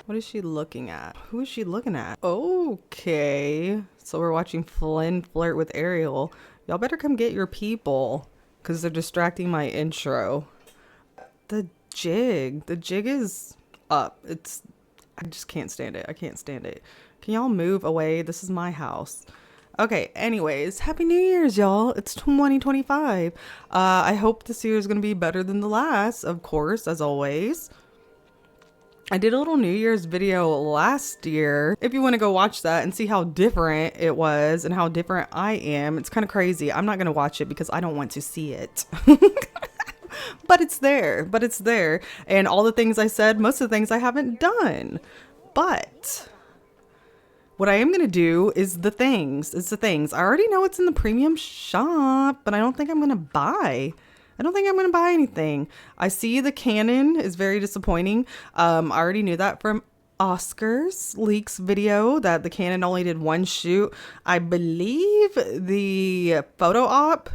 What is she looking at? Who is she looking at? Okay. So we're watching Flynn flirt with Ariel. Y'all better come get your people because they're distracting my intro. The jig. The jig is up. I just can't stand it. I can't stand it. Can y'all move away? This is my house. Okay, anyways, Happy New Year's, y'all. It's 2025. I hope this year is going to be better than the last, of course, as always. I did a little New Year's video last year. If you want to go watch that and see how different it was and how different I am, it's kind of crazy. I'm not going to watch it because I don't want to see it. But it's there. But it's there. And all the things I said, most of the things I haven't done. But what I am going to do is the things. It's the things. I already know it's in the premium shop, but I don't think I'm going to buy. I don't think I'm going to buy anything. I see the Canon is very disappointing. I already knew that from Oscar's leaks video that the Canon only did one shoot. I believe the photo op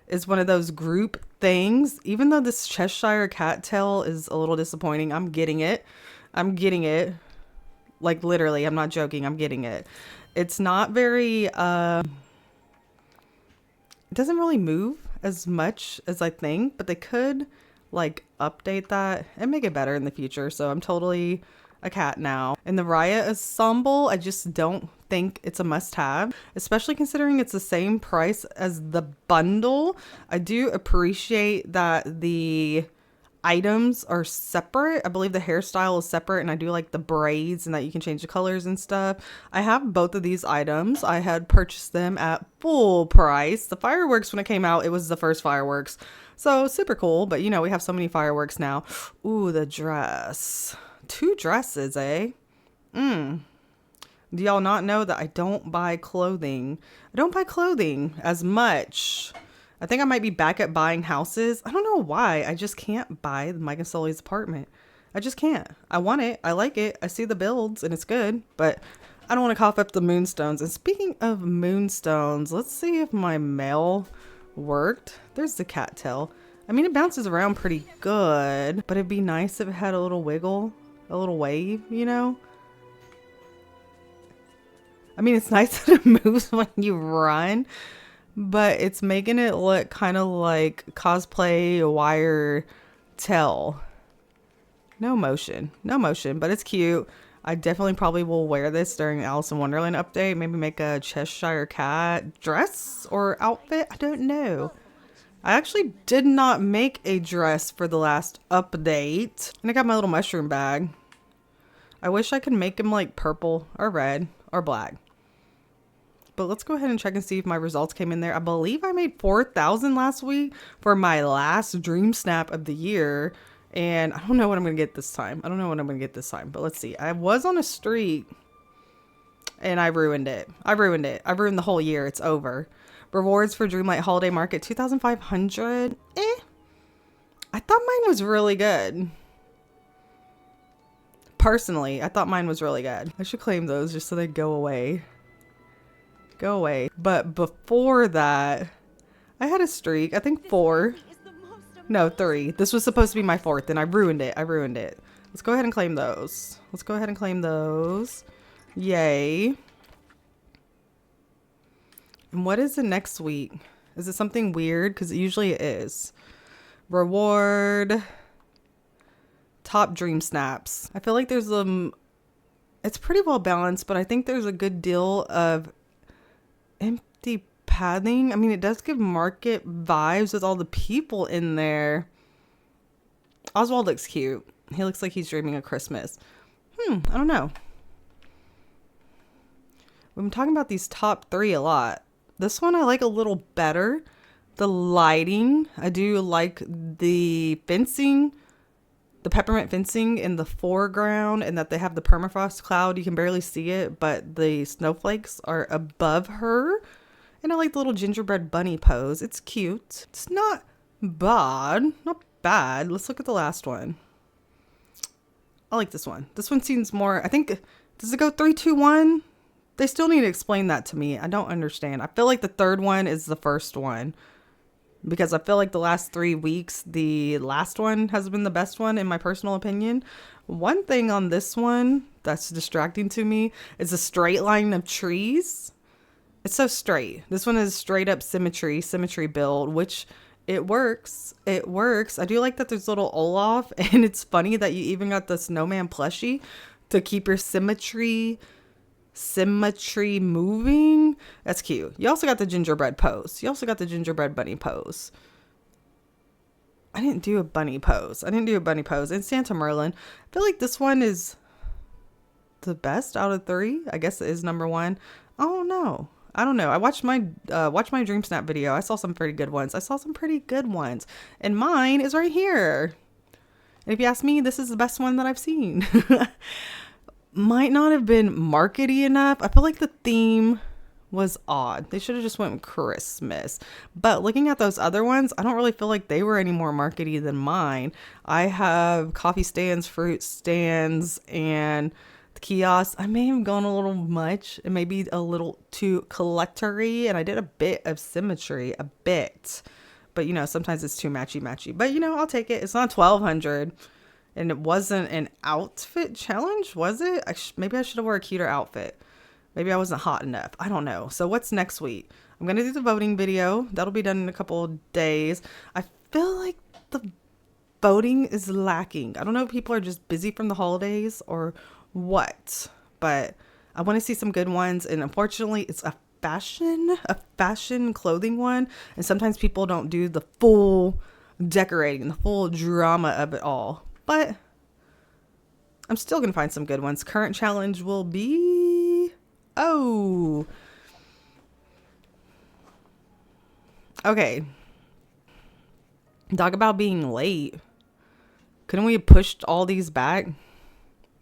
is one of those group things. Even though this Cheshire cat tail is a little disappointing, I'm getting it. I'm getting it. Like literally, I'm not joking. I'm getting it. It's not very, it doesn't really move as much as I think, but they could like update that and make it better in the future. So I'm totally a cat now. And the Raya ensemble, I just don't think it's a must-have, especially considering it's the same price as the bundle. I do appreciate that the items are separate. I believe the hairstyle is separate, and I do like the braids and that you can change the colors and stuff. I have both of these items. I had purchased them at full price. The fireworks, when it came out, it was the first fireworks, so super cool. But you know, we have so many fireworks now. Ooh, the dress. 2 dresses, eh? Do y'all not know that I don't buy clothing? I don't buy clothing as much. I think I might be back at buying houses. I don't know why. I just can't buy Mike and Sully's apartment. I just can't. I want it. I like it. I see the builds and it's good, but I don't want to cough up the moonstones. And speaking of moonstones, let's see if my mail worked. There's the cattail. I mean, it bounces around pretty good, but it'd be nice if it had a little wiggle, a little wave, you know? I mean, it's nice that it moves when you run, but it's making it look kind of like cosplay wire tail. No motion, but it's cute. I definitely probably will wear this during Alice in Wonderland update. Maybe make a Cheshire cat dress or outfit. I don't know. I actually did not make a dress for the last update. And I got my little mushroom bag. I wish I could make him like purple or red or black. But let's go ahead and check and see if my results came in there. I believe I made 4,000 last week for my last DreamSnap of the year. And I don't know what I'm going to get this time. But let's see. I was on a streak and I ruined it. I ruined the whole year. It's over. Rewards for Dreamlight Holiday Market, 2,500. I thought mine was really good. Personally, I thought mine was really good. I should claim those just so they go away. But before that, I had a streak. I think 4. No, 3. This was supposed to be my 4th, and I ruined it. Let's go ahead and claim those. Yay. And what is the next week? Is it something weird? Because usually it is. Reward. Top DreamSnaps. I feel like there's it's pretty well balanced, but I think there's a good deal of empty padding. I mean, it does give market vibes with all the people in there. Oswald looks cute. He looks like he's dreaming of Christmas. I don't know. We've been talking about these top 3 a lot. This one I like a little better. The lighting. I do like the fencing. The peppermint fencing in the foreground, and that they have the permafrost cloud. You can barely see it, but the snowflakes are above her. And I like the little gingerbread bunny pose. It's cute. It's not bad. Not bad. Let's look at the last one. I like this one. This one seems more, I think, does it go 3, 2, 1? They still need to explain that to me. I don't understand. I feel like the third one is the first one. because I feel like the last 3 weeks, the last one has been the best one in my personal opinion. One thing on this one that's distracting to me is a straight line of trees. It's so straight. This one is straight up symmetry build, which it works. It works. I do like that there's little Olaf, and it's funny that you even got the snowman plushie to keep your symmetry moving. That's cute. You also got the gingerbread pose. You also got the gingerbread bunny pose. I didn't do a bunny pose. And Santa Merlin. I feel like this one is the best out of 3. I guess it is number 1. Oh no. I don't know. I watched my DreamSnap video. I saw some pretty good ones. And mine is right here. And if you ask me, this is the best one that I've seen. Might not have been markety enough. I feel like the theme was odd. They should have just went with Christmas. But looking at those other ones, I don't really feel like they were any more markety than mine. I have coffee stands, fruit stands, and the kiosks. I may have gone a little much. It may be a little too collectory, and I did a bit of symmetry, a bit. But you know, sometimes it's too matchy. But you know, I'll take it. It's not 1,200. And it wasn't an outfit challenge, was it? Maybe I should have wore a cuter outfit. Maybe I wasn't hot enough. I don't know. So what's next week? I'm going to do the voting video. That'll be done in a couple of days. I feel like the voting is lacking. I don't know if people are just busy from the holidays or what. But I want to see some good ones. And unfortunately, it's a fashion clothing one. And sometimes people don't do the full decorating, the full drama of it all. But I'm still going to find some good ones. Current challenge will be... Oh. Okay. Talk about being late. Couldn't we have pushed all these back?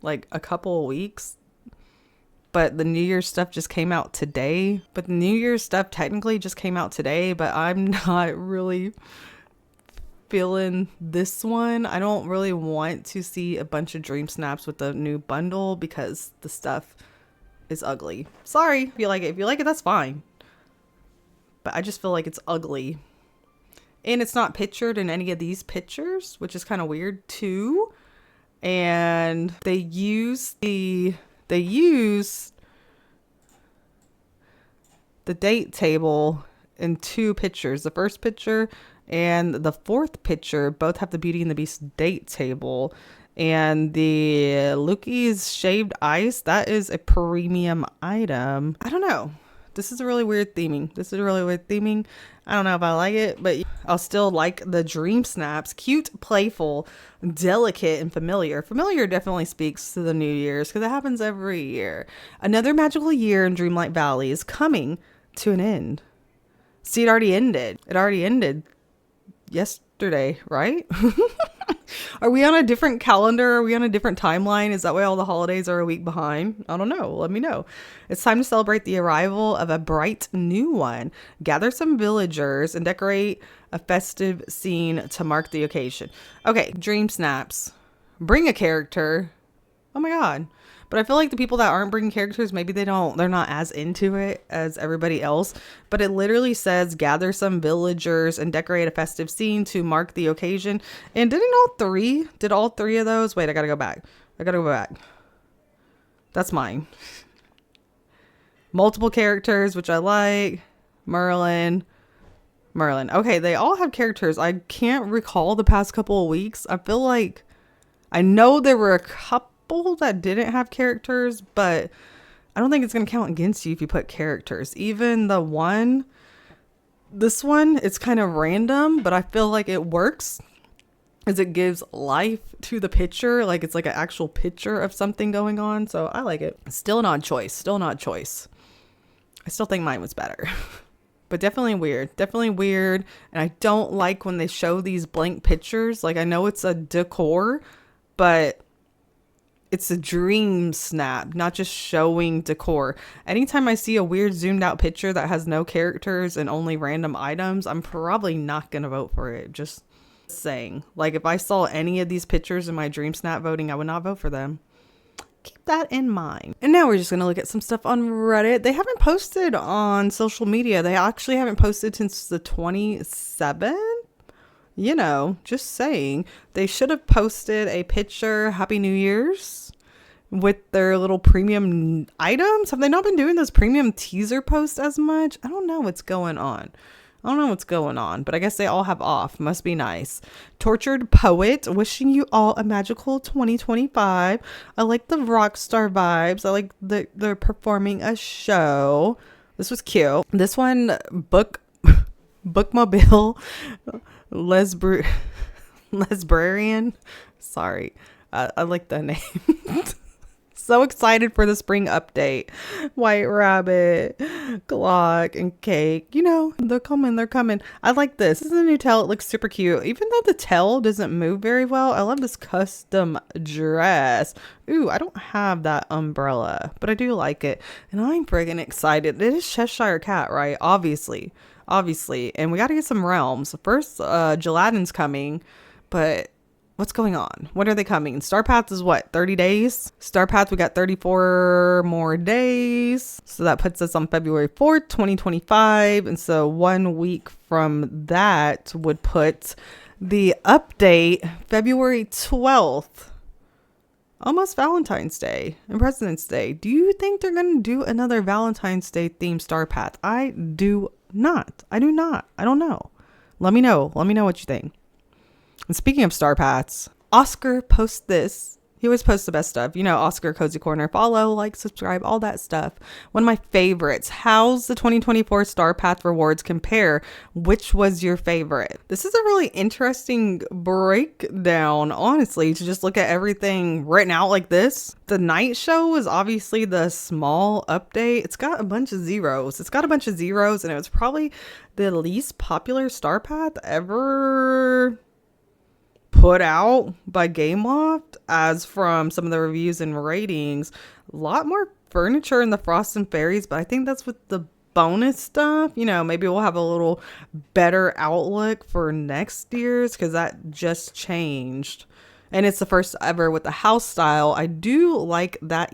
Like a couple of weeks? But the New Year's stuff just came out today. But I'm not really feeling this one. I don't really want to see a bunch of DreamSnaps with the new bundle because the stuff is ugly. Sorry if you like it. If you like it, that's fine. But I just feel like it's ugly. And it's not pictured in any of these pictures, which is kind of weird too. And they use the date table in 2 pictures. The first picture and the 4th picture both have the Beauty and the Beast date table. And the Lukey's shaved ice, that is a premium item. I don't know. This is a really weird theming. I don't know if I like it, but I'll still like the DreamSnaps. Cute, playful, delicate, and familiar. Familiar definitely speaks to the New Year's because it happens every year. Another magical year in Dreamlight Valley is coming to an end. See, it already ended. Yesterday, right? Are we on a different calendar? Are we on a different timeline? Is that why all the holidays are a week behind? I don't know. Let me know. It's time to celebrate the arrival of a bright new one. Gather some villagers and decorate a festive scene to mark the occasion. Okay, DreamSnaps. Bring a character. Oh my God. But I feel like the people that aren't bringing characters, maybe they're not as into it as everybody else. But it literally says gather some villagers and decorate a festive scene to mark the occasion. And did all 3 of those? Wait, I gotta go back. That's mine. Multiple characters, which I like. Merlin. Okay, they all have characters. I can't recall the past couple of weeks. I feel like I know there were a couple that didn't have characters, but I don't think it's going to count against you if you put characters. Even this one, it's kind of random, but I feel like it works as it gives life to the picture. Like it's like an actual picture of something going on. So I like it. Still an odd choice. I still think mine was better. But definitely weird. And I don't like when they show these blank pictures. Like I know it's a decor, but it's a DreamSnap, not just showing decor. Anytime I see a weird zoomed out picture that has no characters and only random items, I'm probably not going to vote for it. Just saying. Like if I saw any of these pictures in my DreamSnap voting, I would not vote for them. keep that in mind. And now we're just going to look at some stuff on Reddit. They haven't posted on social media. They actually haven't posted since the 27th. You know, just saying. They should have posted a picture, Happy New Year's, with their little premium items. Have they not been doing those premium teaser posts as much? I don't know what's going on. But I guess they all have off. Must be nice. Tortured Poet, wishing you all a magical 2025. I like the rock star vibes. I like they're performing a show. This was cute. This one, Bookmobile Lesbrarian. Sorry. I like the name. So excited for the spring update. White Rabbit, Glock, and Cake. You know, they're coming. I like this. This is a new tail. It looks super cute. Even though the tail doesn't move very well, I love this custom dress. Ooh, I don't have that umbrella, but I do like it. And I'm friggin' excited. It is Cheshire Cat, right? Obviously. And we got to get some realms. First, Gelatin's coming, but what's going on? When are they coming? Star Path is what, 30 days? Star Path, we got 34 more days. So that puts us on February 4th, 2025. And so 1 week from that would put the update February 12th. Almost Valentine's Day and President's Day. Do you think they're going to do another Valentine's Day themed Star Path? I do not. I don't know. Let me know what you think. And speaking of Star Paths, Oscar posts this. He always posts the best stuff. You know, Oscar Cozy Corner. Follow, like, subscribe, all that stuff. One of my favorites. How's the 2024 Star Path rewards compare? Which was your favorite? This is a really interesting breakdown, honestly, to just look at everything written out like this. The night show was obviously the small update. It's got a bunch of zeros. And it was probably the least popular Star Path ever put out by Gameloft, as from some of the reviews and ratings. A lot more furniture in the Frost and Fairies, but I think that's with the bonus stuff. You know, maybe we'll have a little better outlook for next year's, because that just changed. And it's the first ever with the house style. I do like that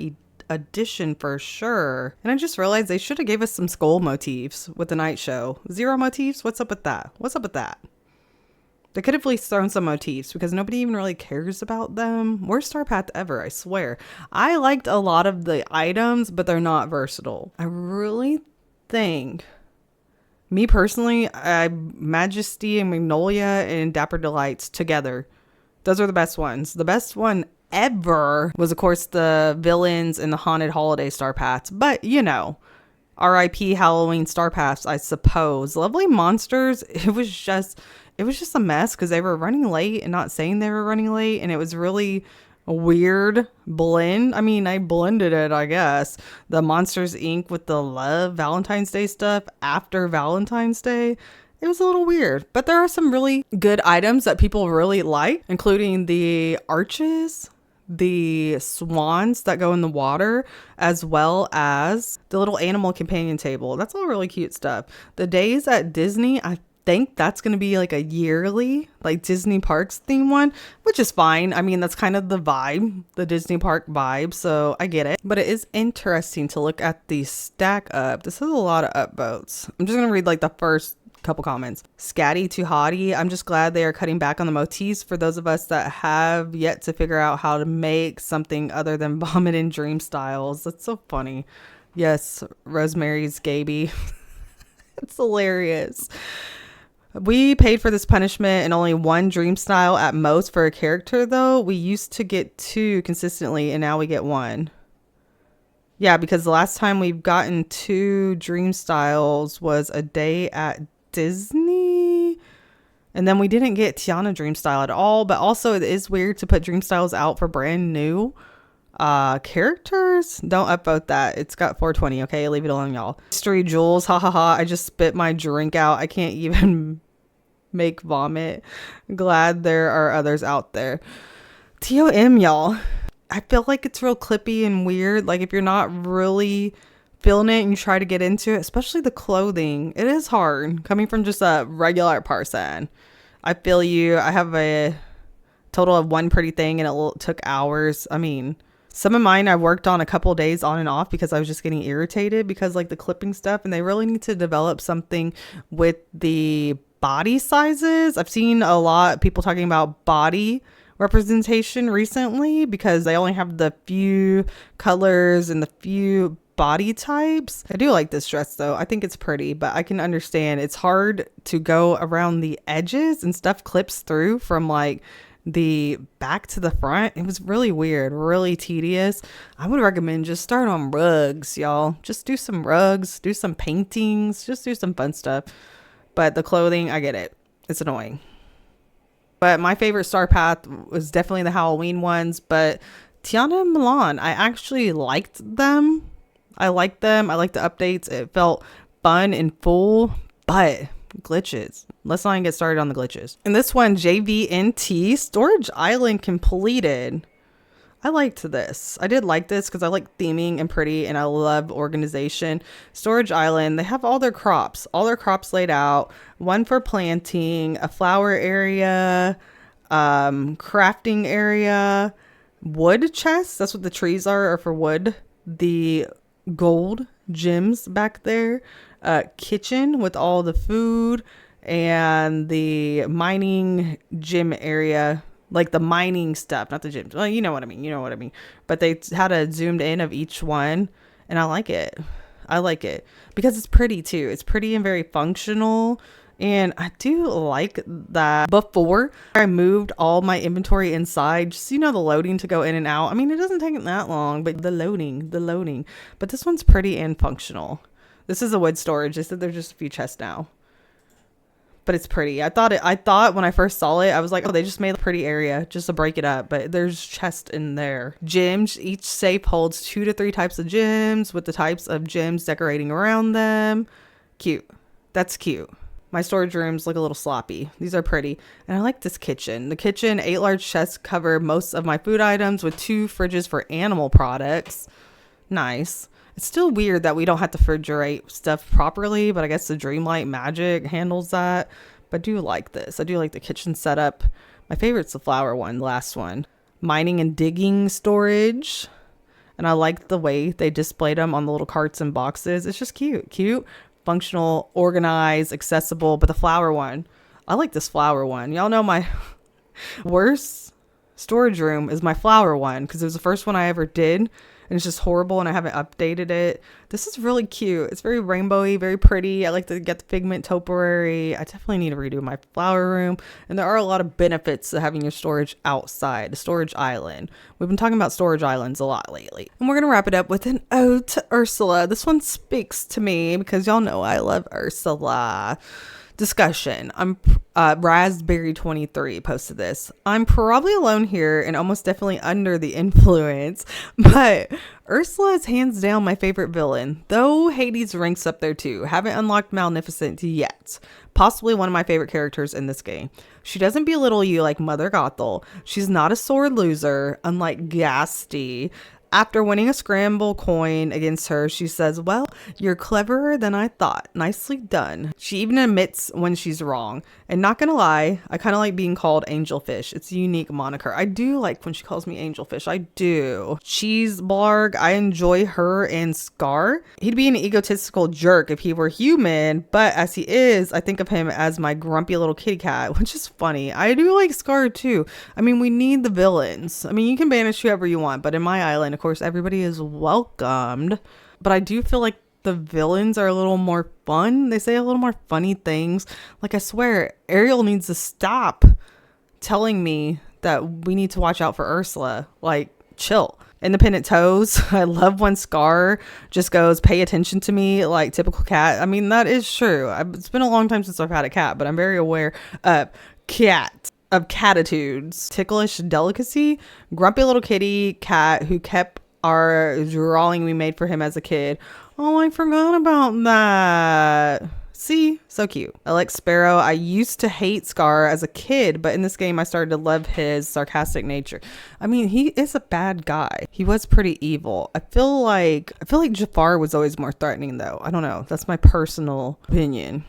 addition for sure. And I just realized they should have gave us some skull motifs with the night show. Zero motifs? What's up with that? They could have at least thrown some motifs, because nobody even really cares about them. Worst Star Path ever, I swear. I liked a lot of the items, but they're not versatile. I really think, me personally, Majesty and Magnolia and Dapper Delights together, those are the best ones. The best one ever was, of course, the villains and the haunted holiday Star Paths. But, you know, RIP Halloween Star Paths, I suppose. Lovely Monsters, it was just a mess, because they were running late and not saying they were running late, and it was really a weird blend. I mean, I blended it, I guess. The Monsters Inc. with the Love Valentine's Day stuff after Valentine's Day. It was a little weird, but there are some really good items that people really like, including the arches, the swans that go in the water, as well as the little animal companion table. That's all really cute stuff. The days at Disney, I think that's going to be like a yearly, like Disney Parks theme one, which is fine. I mean, that's kind of the vibe, the Disney Park vibe, so I get it. But it is interesting to look at the stack up. This has a lot of upvotes. I'm just going to read like the first couple comments. Scatty to Hottie, I'm just glad they are cutting back on the motifs for those of us that have yet to figure out how to make something other than vomit and dream styles. That's so funny. Yes, Rosemary's Gaby. It's hilarious. We paid for this punishment and only one dream style at most for a character, though. We used to get 2 consistently, and now we get 1. Yeah, because the last time we've gotten 2 dream styles was a day at Disney. And then we didn't get Tiana dream style at all. But also, it is weird to put dream styles out for brand new characters. Don't upvote that. It's got 420. Okay, leave it alone, y'all. Mystery Jewels, ha ha ha. I just spit my drink out. I can't even make vomit. Glad there are others out there. TOM, y'all. I feel like it's real clippy and weird. Like, if you're not really feeling it and you try to get into it, especially the clothing, it is hard coming from just a regular person. I feel you. I have a total of 1 pretty thing, and it took hours. I mean, Some of mine I worked on a couple days on and off because I was just getting irritated because like the clipping stuff, and they really need to develop something with the body sizes. I've seen a lot of people talking about body representation recently because they only have the few colors and the few body types. I do like this dress though. I think it's pretty, but I can understand it's hard to go around the edges and stuff clips through from like the back to the front. It was really weird, really tedious. I would recommend just start on rugs, y'all. Just do some rugs, do some paintings, just do some fun stuff. But the clothing, I get it. It's annoying. But my favorite star path was definitely the Halloween ones. But Tiana and Milan, I actually liked them. I liked them. I liked the updates. It felt fun and full. But glitches. Let's not even get started on the glitches. And this one, JVNT, Storage Island completed. I liked this. I did like this because I like theming and pretty, and I love organization. Storage Island, they have all their crops laid out. One for planting, a flower area, crafting area, wood chests. That's what the trees are for wood. The gold gems back there. Kitchen with all the food, and the mining gym area. Like the mining stuff, not the gyms. Well, you know what I mean. But they had a zoomed in of each one, and I like it. I like it because it's pretty too. It's pretty and very functional. And I do like that before I moved all my inventory inside, just, the loading to go in and out. I mean, it doesn't take that long, but the loading. But this one's pretty and functional. This is a wood storage. They said there's just a few chests now. But it's pretty. I thought when I first saw it, I was like, oh, they just made a pretty area just to break it up. But there's chests in there. Gems. Each safe holds 2 to 3 types of gems with the types of gems decorating around them. Cute. That's cute. My storage rooms look a little sloppy. These are pretty. And I like this kitchen. The kitchen, 8 large chests cover most of my food items with 2 fridges for animal products. Nice. It's still weird that we don't have to refrigerate stuff properly, but I guess the Dreamlight magic handles that. But I do like this. I do like the kitchen setup. My favorite's the flower one, the last one. Mining and digging storage. And I like the way they displayed them on the little carts and boxes. It's just cute. Cute, functional, organized, accessible. But the flower one, I like this flower one. Y'all know my worst storage room is my flower one because it was the first one I ever did. And it's just horrible, and I haven't updated it. This is really cute. It's very rainbowy, very pretty. I like to get the figment topiary. I definitely need to redo my flower room. And there are a lot of benefits to having your storage outside, the storage island. We've been talking about storage islands a lot lately. And we're going to wrap it up with an ode to Ursula. This one speaks to me because y'all know I love Ursula. Discussion. I'm Raspberry23 posted this. I'm probably alone here and almost definitely under the influence, but Ursula is hands down my favorite villain, though Hades ranks up there too. Haven't unlocked Maleficent yet. Possibly one of my favorite characters in this game. She doesn't belittle you like Mother Gothel. She's not a sore loser, unlike Gasty. After winning a scramble coin against her, she says, well, you're cleverer than I thought. Nicely done. She even admits when she's wrong. And not gonna lie, I kind of like being called Angelfish. It's a unique moniker. I do like when she calls me Angelfish. I do. Cheese Blarg, I enjoy her and Scar. He'd be an egotistical jerk if he were human, but as he is, I think of him as my grumpy little kitty cat, which is funny. I do like Scar too. I mean, we need the villains. I mean, you can banish whoever you want, but in my island, of course, everybody is welcomed. But I do feel like the villains are a little more fun. They say a little more funny things. Like, I swear, Ariel needs to stop telling me that we need to watch out for Ursula. Like, chill. Independent toes. I love when Scar just goes, pay attention to me, like typical cat. I mean, that is true. It's been a long time since I've had a cat, but I'm very aware of catitudes. Ticklish delicacy. Grumpy little kitty cat who kept our drawing we made for him as a kid. Oh, I forgot about that. See? So cute. I like Sparrow. I used to hate Scar as a kid, but in this game I started to love his sarcastic nature. I mean, he is a bad guy. He was pretty evil. I feel like Jafar was always more threatening though. I don't know. That's my personal opinion.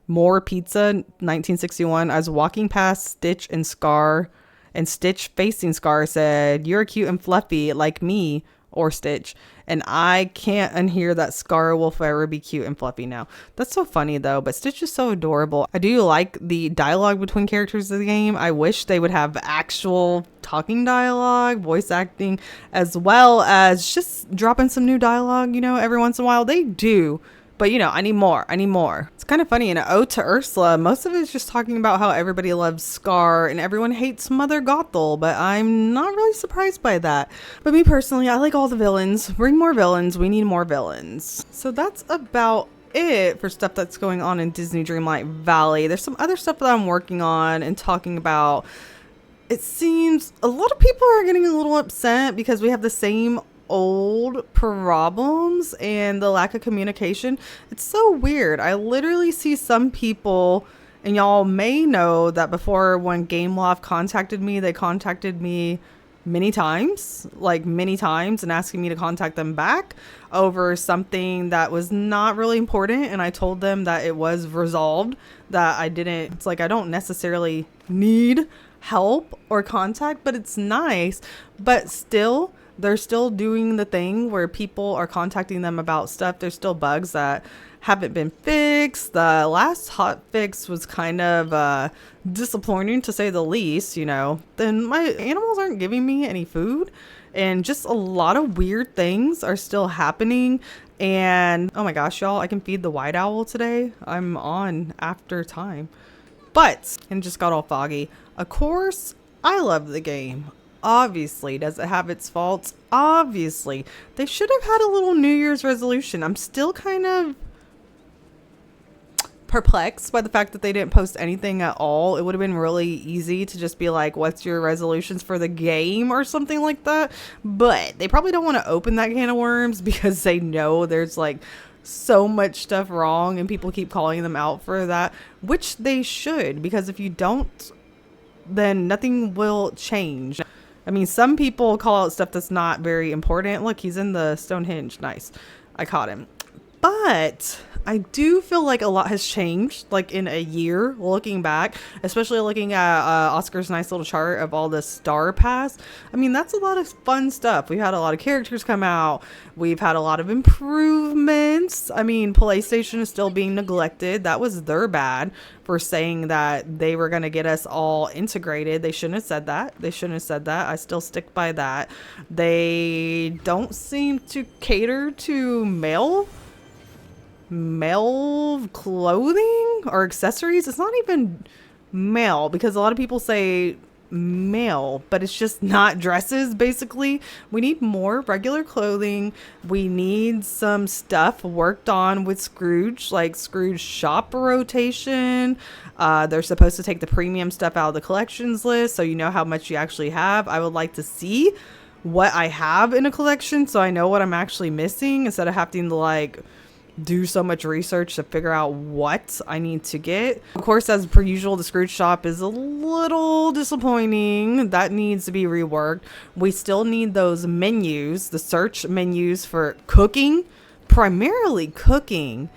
More Pizza, 1961. I was walking past Stitch and Scar And Stitch facing Scar said, "You're cute and fluffy like me," or Stitch. And I can't unhear that Scar will forever be cute and fluffy now. That's so funny though, but Stitch is so adorable. I do like the dialogue between characters of the game. I wish they would have actual talking dialogue, voice acting, as well as just dropping some new dialogue, you know, every once in a while. They do. But, you know, I need more. I need more. It's kind of funny. In an ode to Ursula, most of it is just talking about how everybody loves Scar and everyone hates Mother Gothel. But I'm not really surprised by that. But me personally, I like all the villains. Bring more villains. We need more villains. So that's about it for stuff that's going on in Disney Dreamlight Valley. There's some other stuff that I'm working on and talking about. It seems a lot of people are getting a little upset because we have the same old problems and the lack of communication. It's so weird. I literally see some people, and y'all may know that before, when Gameloft contacted me, they contacted me many times, and asking me to contact them back over something that was not really important. And I told them that it was resolved, that I don't necessarily need help or contact, but it's nice. But still, they're still doing the thing where people are contacting them about stuff. There's still bugs that haven't been fixed. The last hot fix was kind of disappointing, to say the least, you know. Then my animals aren't giving me any food, and just a lot of weird things are still happening. And oh my gosh, y'all, I can feed the white owl today. I'm on after time. But, and just got all foggy. Of course, I love the game. Obviously. Does it have its faults? Obviously. They should have had a little New Year's resolution. I'm still kind of perplexed by the fact that they didn't post anything at all. It would have been really easy to just be like, what's your resolutions for the game or something like that. But they probably don't want to open that can of worms because they know there's like so much stuff wrong and people keep calling them out for that, which they should, because if you don't, then nothing will change. I mean, some people call out stuff that's not very important. Look, he's in the Stonehenge. Nice. I caught him. But I do feel like a lot has changed, like in a year, looking back, especially looking at Oscar's nice little chart of all the Star Pass. I mean, that's a lot of fun stuff. We've had a lot of characters come out. We've had a lot of improvements. I mean, PlayStation is still being neglected. That was their bad for saying that they were going to get us all integrated. They shouldn't have said that. They shouldn't have said that. I still stick by that. They don't seem to cater to male clothing or accessories. It's not even male, because a lot of people say male, but it's just not dresses. Basically, we need more regular clothing. We need some stuff worked on with Scrooge, like Scrooge shop rotation. They're supposed to take the premium stuff out of the collections list, so you know how much you actually have. I would like to see what I have in a collection so I know what I'm actually missing, instead of having to like do so much research to figure out what I need to get. Of course, as per usual, the Scrooge shop is a little disappointing. That needs to be reworked. We still need those menus, the search menus for cooking, primarily cooking.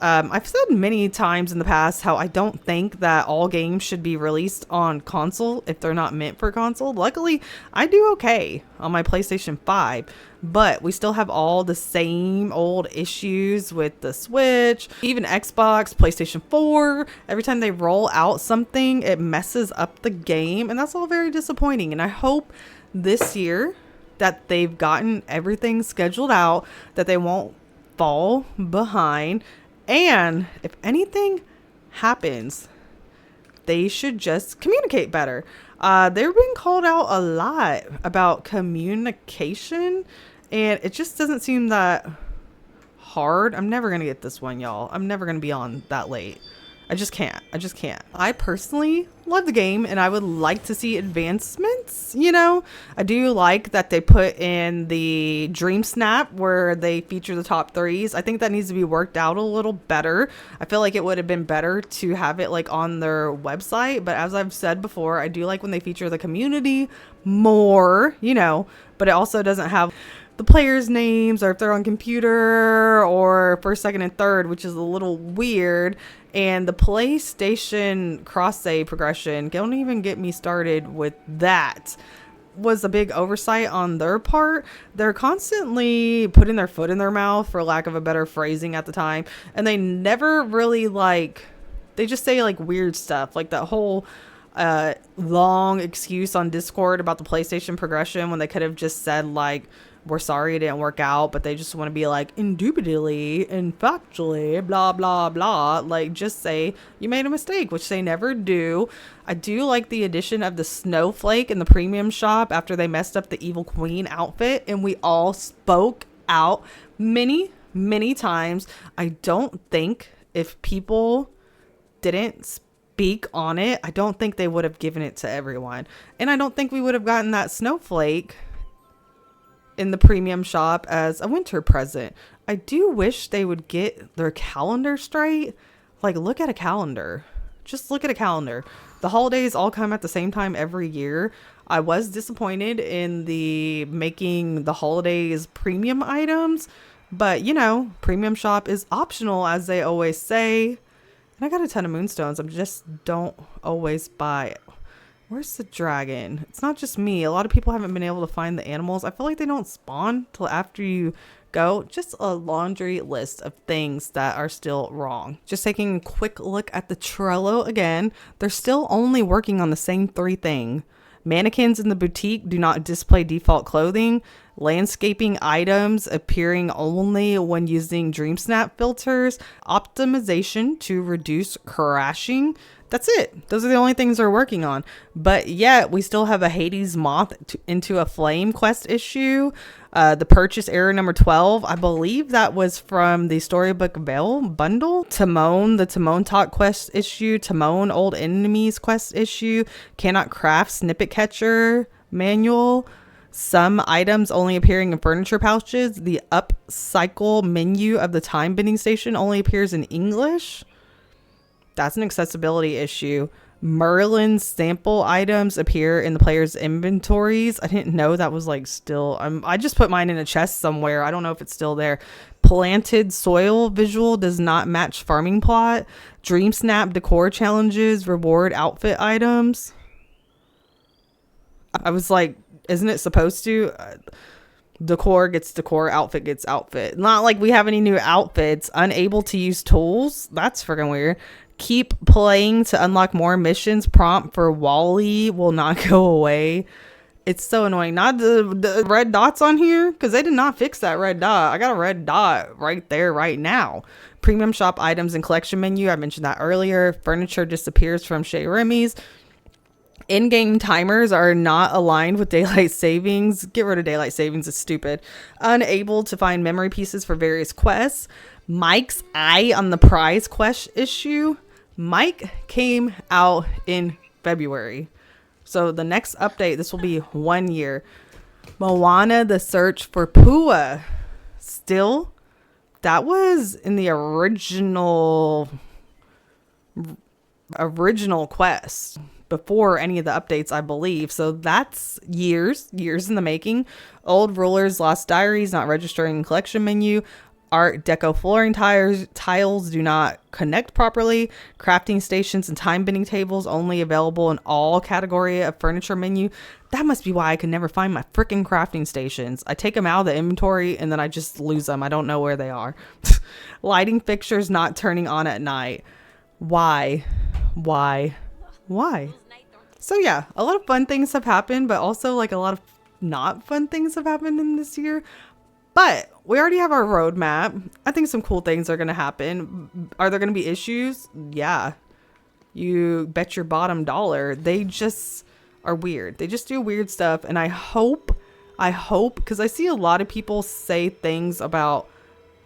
I've said many times in the past how I don't think that all games should be released on console if they're not meant for console. Luckily, I do okay on my PlayStation 5, but we still have all the same old issues with the Switch, even Xbox, PlayStation 4. Every time they roll out something, it messes up the game, and that's all very disappointing. And I hope this year that they've gotten everything scheduled out, that they won't fall behind. And if anything happens, they should just communicate better. They're being called out a lot about communication, and it just doesn't seem that hard. I'm never going to get this one, y'all. I'm never going to be on that late. I just can't. I personally love the game, and I would like to see advancements, you know. I do like that they put in the DreamSnap where they feature the top threes. I think that needs to be worked out a little better. I feel like it would have been better to have it like on their website, but as I've said before, I do like when they feature the community more, you know, but it also doesn't have the players' names, or if they're on computer, or first, second, and third, which is a little weird. And the PlayStation cross-save progression, don't even get me started with that, was a big oversight on their part. They're constantly putting their foot in their mouth, for lack of a better phrasing at the time, and they never really they just say weird stuff, like that whole long excuse on Discord about the PlayStation progression, when they could have just said we're sorry it didn't work out, but they just want to be indubitably and factually blah blah blah. Just say you made a mistake, which they never do. I do like the addition of the snowflake in the premium shop after they messed up the Evil Queen outfit, and we all spoke out many times. I don't think if people didn't speak on it, I don't think they would have given it to everyone, and I don't think we would have gotten that snowflake in the premium shop as a winter present. I do wish they would get their calendar straight. Look at a calendar. Just look at a calendar. The holidays all come at the same time every year. I was disappointed in the making the holidays premium items, but premium shop is optional, as they always say. And I got a ton of moonstones. I just don't always buy it. Where's the dragon? It's not just me. A lot of people haven't been able to find the animals. I feel like they don't spawn till after you go. Just a laundry list of things that are still wrong. Just taking a quick look at the Trello again. They're still only working on the same 3 things. Mannequins in the boutique do not display default clothing. Landscaping items appearing only when using DreamSnap filters. Optimization to reduce crashing. That's it. Those are the only things they're working on. But yet we still have a Hades Moth into a Flame quest issue. The purchase error number 12. I believe that was from the Storybook Veil bundle. Timon, the Timon Talk quest issue. Timon Old Enemies quest issue. Cannot craft snippet catcher manual. Some items only appearing in furniture pouches. The upcycle menu of the time bending station only appears in English. That's an accessibility issue. Merlin's sample items appear in the player's inventories. I didn't know that was still. I just put mine in a chest somewhere. I don't know if it's still there. Planted soil visual does not match farming plot. DreamSnap decor challenges reward outfit items. I was like, isn't it supposed to? Decor gets decor, outfit gets outfit. Not like we have any new outfits. Unable to use tools. That's freaking weird. Keep playing to unlock more missions. Prompt for Wally will not go away. It's so annoying. Not the red dots on here, because they did not fix that red dot. I got a red dot right there right now. Premium shop items and collection menu. I mentioned that earlier. Furniture disappears from Chez Remy's. In-game timers are not aligned with daylight savings. Get rid of daylight savings. It's stupid. Unable to find memory pieces for various quests. Mike's eye on the prize quest issue. Mike came out in February. So the next update, this will be 1 year. Moana, the search for Pua. Still, that was in the original quest before any of the updates, I believe. So that's years in the making. Old Rulers, Lost Diaries, not registering in collection menu. Art Deco flooring tiles do not connect properly. Crafting stations and time bending tables only available in all category of furniture menu. That must be why I can never find my freaking crafting stations. I take them out of the inventory and then I just lose them. I don't know where they are. Lighting fixtures not turning on at night. Why? So yeah, a lot of fun things have happened, but also a lot of not fun things have happened in this year. But we already have our roadmap. I think some cool things are going to happen. Are there going to be issues? Yeah. You bet your bottom dollar. They just are weird. They just do weird stuff. And I hope, because I see a lot of people say things about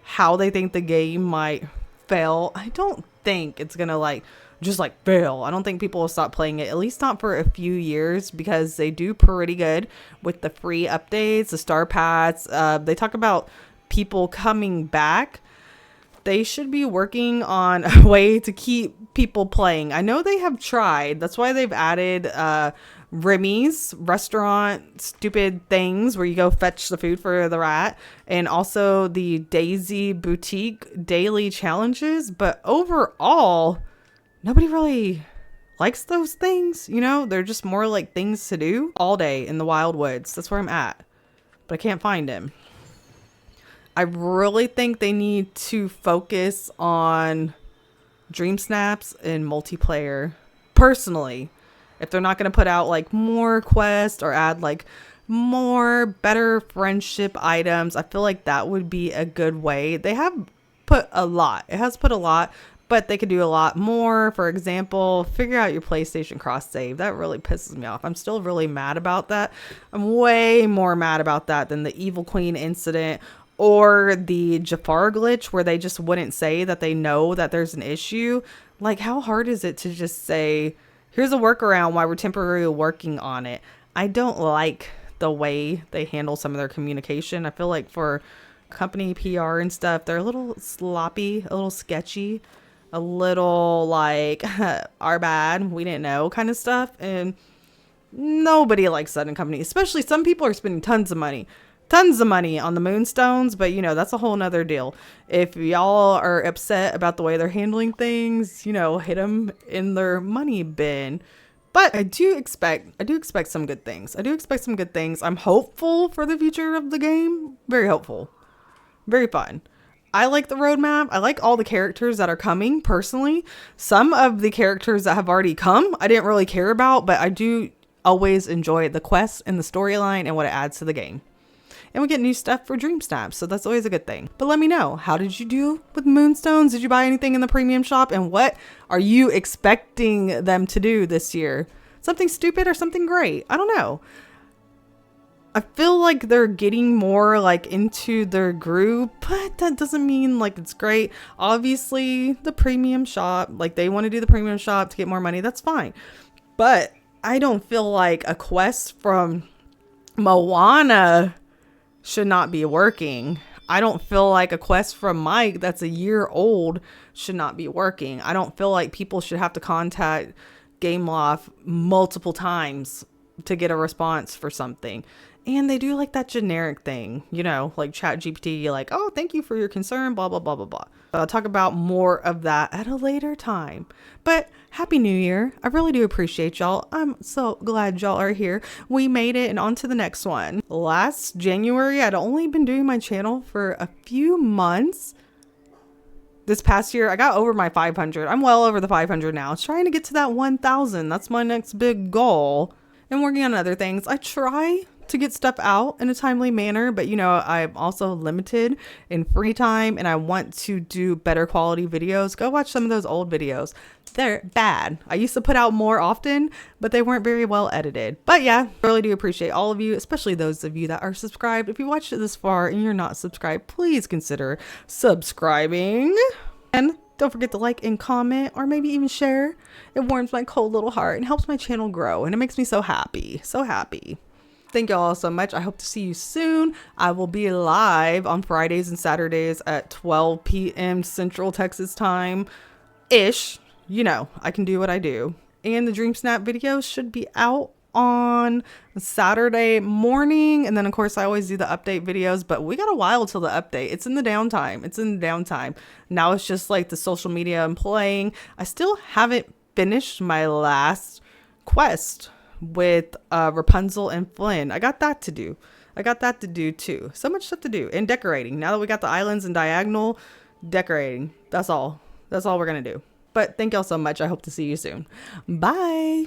how they think the game might fail. I don't think it's going to just fail. I don't think people will stop playing it, at least not for a few years, because they do pretty good with the free updates, the star paths. They talk about people coming back. They should be working on a way to keep people playing. I know they have tried. That's why they've added Remy's restaurant stupid things where you go fetch the food for the rat, and also the Daisy Boutique daily challenges. But overall, nobody really likes those things. You know, they're just more like things to do all day in the wild woods. That's where I'm at, but I can't find him. I really think they need to focus on DreamSnaps and multiplayer. Personally, if they're not going to put out like more quests or add like more better friendship items, I feel like that would be a good way. They have put a lot. It has put a lot, but they could do a lot more. For example, figure out your PlayStation cross save. That really pisses me off. I'm still really mad about that. I'm way more mad about that than the Evil Queen incident or the Jafar glitch where they just wouldn't say that they know that there's an issue. Like, how hard is it to just say, here's a workaround while we're temporarily working on it? I don't like the way they handle some of their communication. I feel like for company PR and stuff, they're a little sloppy, a little sketchy, a little like, our bad, we didn't know kind of stuff. And nobody likes that in company, especially some people are spending tons of money on the moonstones, but you know, that's a whole nother deal. If y'all are upset about the way they're handling things, you know, hit them in their money bin. But I do expect some good things. I'm hopeful for the future of the game. Very hopeful. Very fun. I like the roadmap. I like all the characters that are coming personally. Some of the characters that have already come, I didn't really care about, but I do always enjoy the quests and the storyline and what it adds to the game. And we get new stuff for DreamSnaps, so that's always a good thing. But let me know, how did you do with Moonstones? Did you buy anything in the premium shop? And what are you expecting them to do this year? Something stupid or something great? I don't know. I feel like they're getting more like into their groove, but that doesn't mean like it's great. Obviously, the premium shop, like they want to do the premium shop to get more money. That's fine. But I don't feel like a quest from Moana should not be working. I don't feel like a quest from Mike that's a year old should not be working. I don't feel like people should have to contact Gameloft multiple times to get a response for something. And they do like that generic thing, you know, like ChatGPT, like, oh, thank you for your concern, blah, blah, blah, blah, blah. I'll talk about more of that at a later time. But Happy New Year. I really do appreciate y'all. I'm so glad y'all are here. We made it and on to the next one. Last January, I'd only been doing my channel for a few months. This past year, I got over my 500. I'm well over the 500 now. Trying to get to that 1,000. That's my next big goal. And working on other things. I try to get stuff out in a timely manner, but you know, I'm also limited in free time and I want to do better quality videos. Go watch some of those old videos. They're bad. I used to put out more often, but they weren't very well edited. But yeah, really do appreciate all of you, especially those of you that are subscribed. If you watched it this far and you're not subscribed, please consider subscribing. And don't forget to like and comment or maybe even share. It warms my cold little heart and helps my channel grow and it makes me so happy. So happy. Thank you all so much. I hope to see you soon. I will be live on Fridays and Saturdays at 12 p.m. Central Texas time ish. You know, I can do what I do. And the DreamSnap videos should be out on Saturday morning. And then of course I always do the update videos, but we got a while till the update. It's in the downtime. Now it's just like the social media I'm playing. I still haven't finished my last quest with Rapunzel and Flynn. I got that to do too. So much stuff to do. And decorating. Now that we got the islands and diagonal, decorating. That's all we're gonna do. But thank y'all so much. I hope to see you soon. Bye.